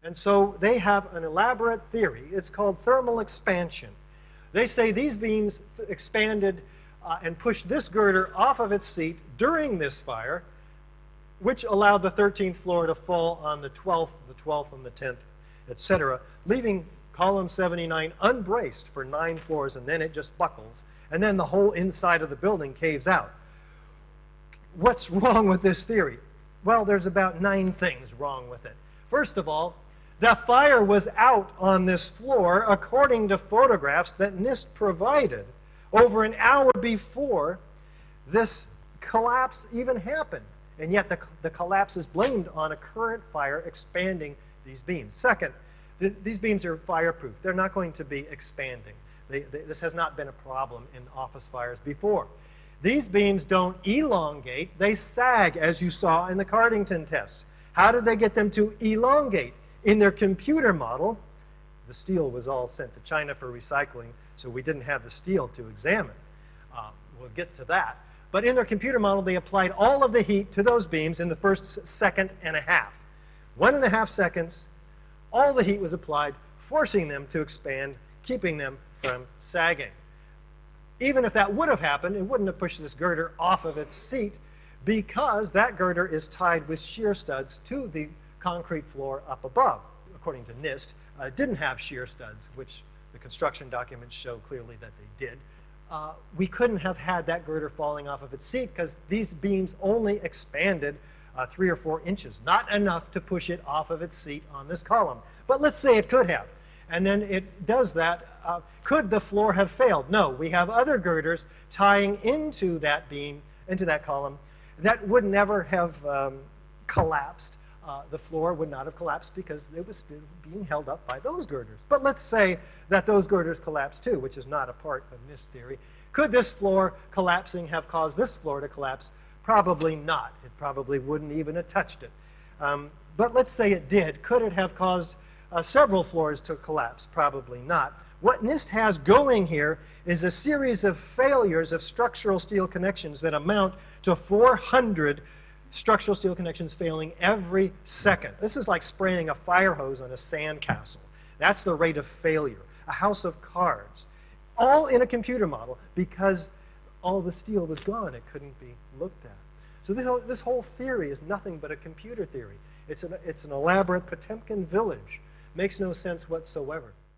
And so they have an elaborate theory. It's called thermal expansion. They say these beams expanded and pushed this girder off of its seat during this fire, which allowed the 13th floor to fall on the 12th and the 10th, etc., leaving column 79 unbraced for 9 floors, and then it just buckles. And then the whole inside of the building caves out. What's wrong with this theory? Well, there's about 9 things wrong with it. First of all, the fire was out on this floor according to photographs that NIST provided over an hour before this collapse even happened. And yet the collapse is blamed on a current fire expanding these beams. Second, these beams are fireproof. They're not going to be expanding. This has not been a problem in office fires before. These beams don't elongate. They sag, as you saw in the Cardington test. How did they get them to elongate? In their computer model, the steel was all sent to China for recycling, so we didn't have the steel to examine. We'll get to that. But in their computer model, they applied all of the heat to those beams in the first second and a half. 1.5 seconds, all the heat was applied, forcing them to expand, keeping them from sagging. Even if that would have happened, it wouldn't have pushed this girder off of its seat, because that girder is tied with shear studs to the concrete floor up above. According to NIST, it didn't have shear studs, which the construction documents show clearly that they did. We couldn't have had that girder falling off of its seat because these beams only expanded 3 or 4 inches, not enough to push it off of its seat on this column. But let's say it could have. And then it does that. Could the floor have failed? No. We have other girders tying into that beam, into that column, that would never have collapsed. The floor would not have collapsed because it was still being held up by those girders. But let's say that those girders collapsed too, which is not a part of NIST theory. Could this floor collapsing have caused this floor to collapse? Probably not. It probably wouldn't even have touched it. But let's say it did. Could it have caused several floors to collapse? Probably not. What NIST has going here is a series of failures of structural steel connections that amount to 400 structural steel connections failing every second. This is like spraying a fire hose on a sandcastle. That's the rate of failure. A house of cards. All in a computer model because all the steel was gone. It couldn't be looked at. So this whole theory is nothing but a computer theory. It's an elaborate Potemkin village. Makes no sense whatsoever.